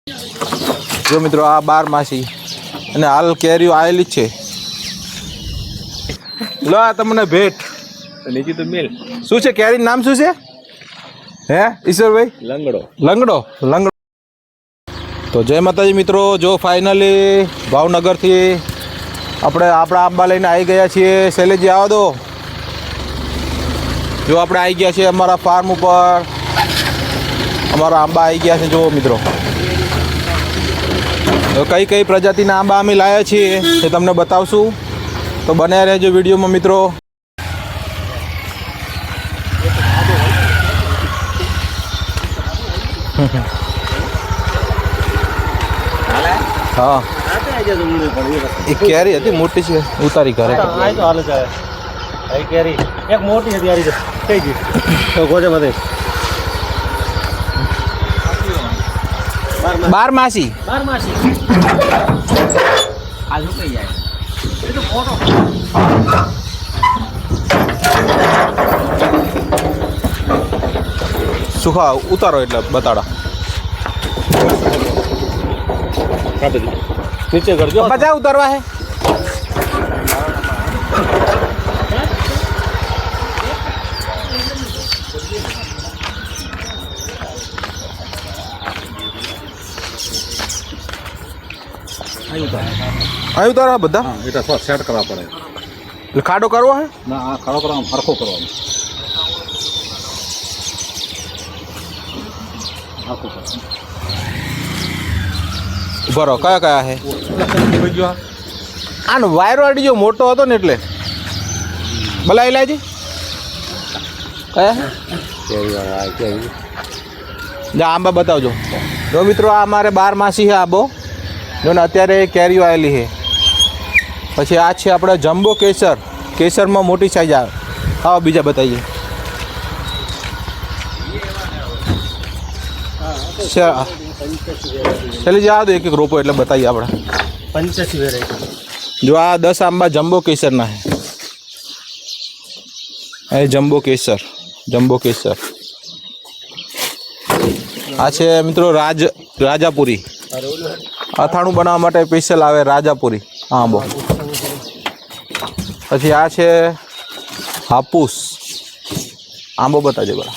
જો મિત્રો આ 12 માસી અને હાલ કેરીઓ આવેલી જ છે. લો આ તમને ભેટ નીચે તો મેલ શું છે કેરીનું નામ શું છે હે ઈશ્વરભાઈ? લંગડો. તો જય માતાજી મિત્રો, જો ફાઇનલી ભાવનગરથી આપણે આપણા આંબા લઈને આવી ગયા છીએ. શૈલેષજી આવો દો. જો આપણે આવી ગયા છીએ અમારા ફાર્મ ઉપર, અમારા આંબા આવી ગયા છે. જુઓ મિત્રો, કઈ કઈ પ્રજાતિના આંબા અમે લાવ્યા છીએ એ તમને બતાવશું, તો બન્યા રહેજો વિડીયોમાં મિત્રો. હા એક કેરી હતી મોટી છે, ઉતારી ઘરે. કેરી એક મોટી હતી યાર, થઈ ગઈ ગોજે બધે 12 માસી. આજુ કઈ જાય એ તો ફોટો સુખા ઉતારો એટલે બતાડા નીચે કરજો. બધા ઉતારવા હે. અહીં ઉતારવા બધા એટલે સેટ કરવા પડે. એટલે ખાડો કરવો હે ના, આ ખાડો કરવાનો હરખો કરવાનો. બરો કયા કયા હે? આનો વાયરો અડી જો મોટો હતો ને એટલે ભલા ઇલાજી કયા હે? જા આંબા બતાવજો. જો મિત્રો આ અમારે 12 માસી છે આંબો, જો ને અત્યારે કેરીઓ આવેલી છે. પછી આ છે આપણે જમ્બો કેસર, કેસરમાં મોટી સાઈઝ આવે. આવો બીજા બતાવીએ. ચાલી જ આવો એક એક રોપો એટલે બતાવીએ આપણે. 85 વેરાયટી. જો આ 10 આંબા જમ્બો કેસરના છે. એ જમ્બો કેસર. આ છે મિત્રો રાજાપુરી. અથાણું બનાવવા માટે સ્પેશિયલ આવે રાજાપુરી આંબો. પછી આ છે હાપુસ આંબો. બતાવજો બરા.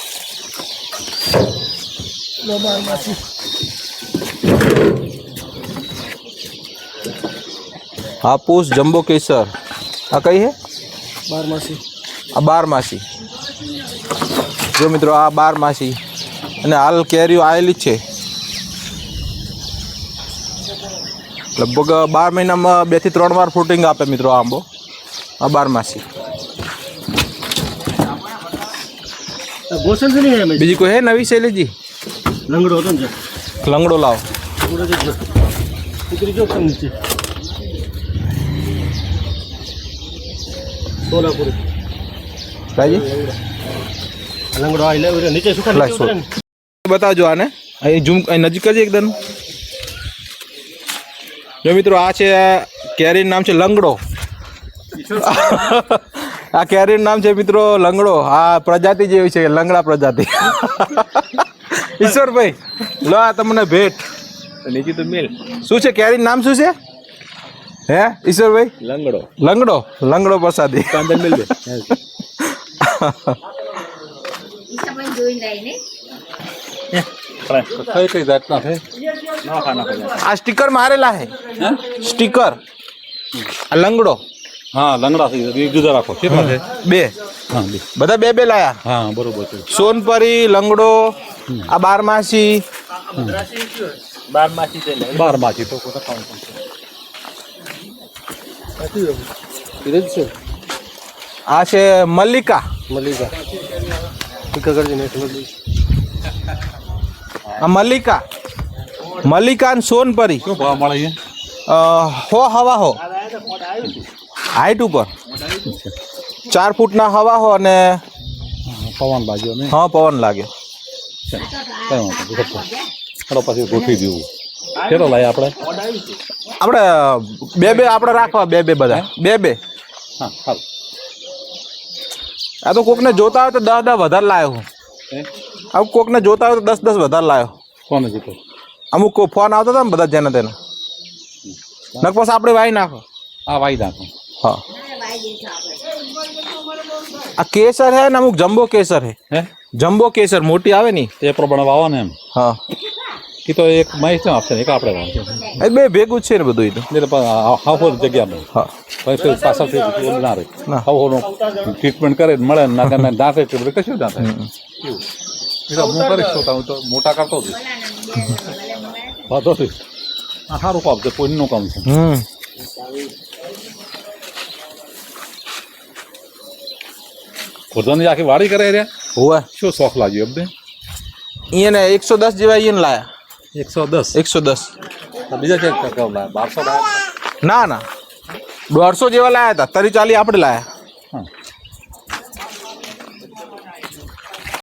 હાપુસ જમ્બો કેસર. આ કઈ હે? 12 માસી. આ 12 માસી. જો મિત્રો આ 12 માસી અને હાલ કેરીઓ આવેલી જ છે. લગભગ 12 મહિનામાં 2 થી 3 વાર ફ્રૂટિંગ આપે મિત્રો આ આંબો. આ 12 માસી. ગોસન થી નહીં બીજી કોઈ હે નવી શૈલેષજી? લંગડો હતો ને, લંગડો લાવો. ઉતરી જો નીચે સોલાપુરી રાજી લંગડો આવી લે નીચે સુખા બતાવજો આને. અહીં ઝૂમ નજીક જ એકદમ. જો મિત્રો આ છે કેરીનું નામ છે લંગડો. આ કેરીનું નામ છે મિત્રો લંગડો. આ પ્રજાતિ જેવી છે, લંગડા પ્રજાતિ. ઈશ્વરભાઈ લો આ તમને ભેટ. નીચે તો મેલ શું છે કેરીનું નામ શું છે હે ઈશ્વરભાઈ? લંગડો પ્રસાદી. અંદર મેલ દે. કઈ જાતના છે? આ સ્ટીકર મારેલા હે, સ્ટીકર. આ લંગડો. હા, લંગડા છે. એક જુદા રાખો. કેટલા છે? 2. હા, બધા 2 લાયા. હા, બરોબર છે. સોનપરી લંગડો. આ 12 માસી. 12 માસી છે. 12 માસી તો કોઈ કામ છે. આ છે મલ્લિકા. આ મલ્લિકા અને સોનપરી. શું ભાવ મળે છે? હવા હો હાઈટ ઉપર 4 ફૂટના હવા હો અને પવન લાગ્યો ને? હા, પવન લાગ્યો. પછી ગોઠવી દેવું. કેટલો લાય આપણે? બે આપણે રાખવા. બે બધા 2. હા, હાલ. આ તો કોકને જોતા હોય તો 10 વધારે લાવ્યો હું. આવું કોકને જોતા હોય તો 10 વધારે લાવ્યો. કોને જીતો? અમુક ફોન આવતા હતા ને બધા જેને તેને નકપાસ આપણે વાઈ નાખો આ વાઈ નાખો. હા આ કેસર હે ને અમુક જમ્બો કેસર હે હે જમ્બો કેસર મોટી આવે ને તે પ્રમાણે વાવો ને એમ. હા એ તો એક મહેશ ને આપશે ને એક આપણે વાવશે. એ બે ભેગું જ છે ને બધું એ તો એટલે હાવ જગ્યામાં હા પછી પાછળથી ઓલું ના રહે. ના. હાવનું ટ્રીટમેન્ટ કરે ને મળે ને ના દાંતે એટલે કશું ના થાય. એવું એટલે હું કરીશ તો મોટા કરતો હતો વાંધો નથી. આ સારું કામ છે કોઈનું કામ છે. ખોદવાની આખી વાડી કરે રહ્યા. હોવે શું શોખ લાગ્યો એમને? એને 110 જેવા એને લાયા 110. 110 બીજા ક્યાંક લાયા 1200 લાયા. ના ના 150 જેવા લાયા હતા 40 આપણે લાયા હા